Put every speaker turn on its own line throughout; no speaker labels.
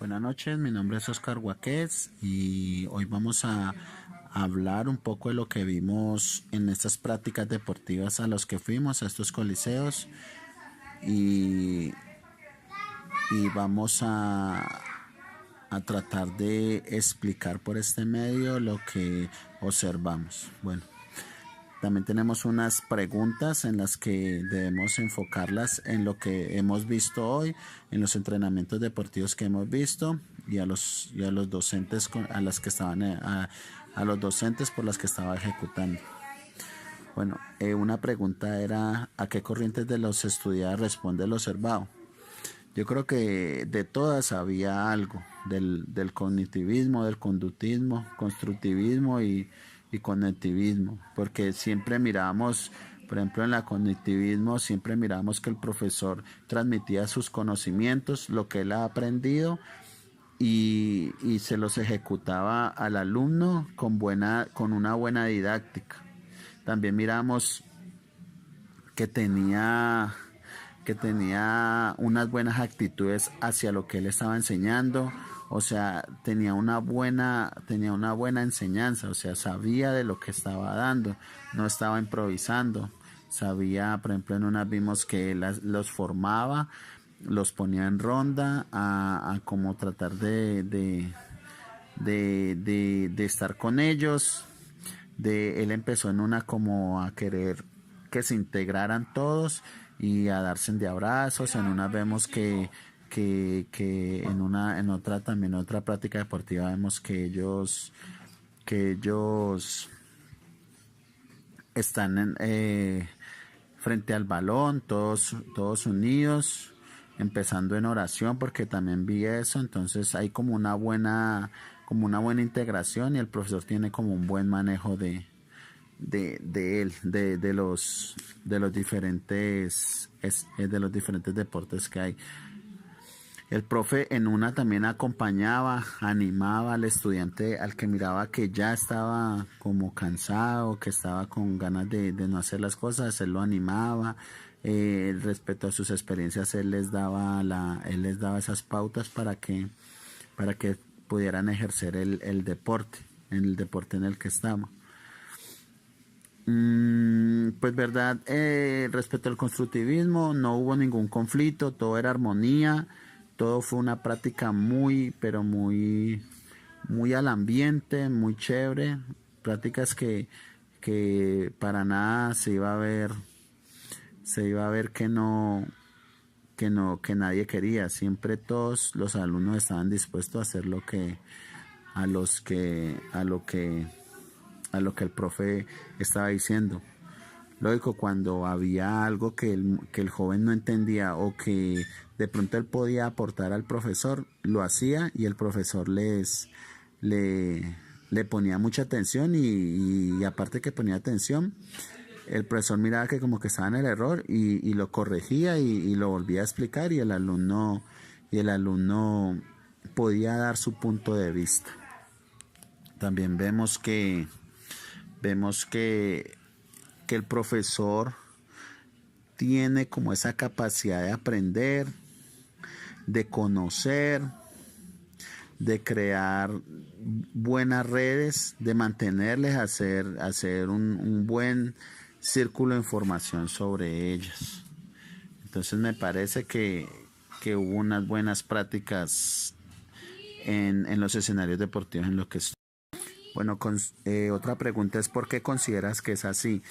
Buenas noches, mi nombre es Oscar Guaquez y hoy vamos a hablar un poco de lo que vimos en estas prácticas deportivas a los que fuimos, a estos coliseos y, y vamos a tratar de explicar por este medio lo que observamos. Bueno, también tenemos unas preguntas en las que debemos enfocarlas en lo que hemos visto hoy, en los entrenamientos deportivos que hemos visto y a los docentes a los docentes por las que estaba ejecutando. Bueno, una pregunta era ¿a qué corrientes de los estudiados responde el observado? Yo creo que de todas había algo, del cognitivismo, del conductismo, constructivismo y conectivismo, porque siempre mirábamos, por ejemplo, en la cognitivismo, siempre mirábamos que el profesor transmitía sus conocimientos, lo que él ha aprendido, y se los ejecutaba al alumno con una buena didáctica. También miramos que tenía unas buenas actitudes hacia lo que él estaba enseñando, o sea, tenía una buena enseñanza, o sea, sabía de lo que estaba dando, no estaba improvisando, sabía, por ejemplo, en unas vimos que él los formaba, los ponía en ronda a como tratar de estar con ellos. Él empezó en una como a querer que se integraran todos y a darse de abrazos. En una vemos que en otra también otra práctica deportiva vemos que ellos están frente al balón, todos unidos, empezando en oración, porque también vi eso. Entonces hay como una buena integración y el profesor tiene como un buen manejo de los diferentes deportes que hay. El profe en una también acompañaba, animaba al estudiante al que miraba que ya estaba como cansado, que estaba con ganas de no hacer las cosas, él lo animaba. Respecto a sus experiencias, él les daba esas pautas para que pudieran ejercer el deporte en el que estaban. Pues verdad, respecto al constructivismo no hubo ningún conflicto, todo era armonía, todo fue una práctica pero muy al ambiente, muy chévere, prácticas que para nada se iba a ver que nadie quería, siempre todos los alumnos estaban dispuestos a hacer a lo que el profe estaba diciendo. Lógico, cuando había algo que el joven no entendía o que de pronto él podía aportar al profesor, lo hacía y el profesor le ponía mucha atención y aparte que ponía atención, el profesor miraba que como que estaba en el error y lo corregía y lo volvía a explicar y el alumno podía dar su punto de vista. También vemos que el profesor tiene como esa capacidad de aprender, de conocer, de crear buenas redes, de mantenerles, hacer un buen círculo de información sobre ellas. Entonces me parece que hubo unas buenas prácticas en los escenarios deportivos en los que estoy. Bueno, otra pregunta es ¿por qué consideras que es así?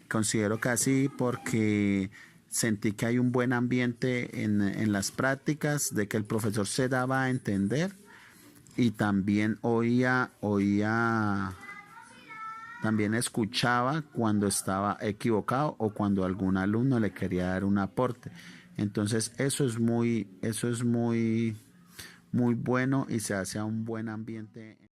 Considero que así porque sentí que hay un buen ambiente en las prácticas, de que el profesor se daba a entender y también también escuchaba cuando estaba equivocado o cuando algún alumno le quería dar un aporte. Entonces eso es muy bueno y se hace a un buen ambiente.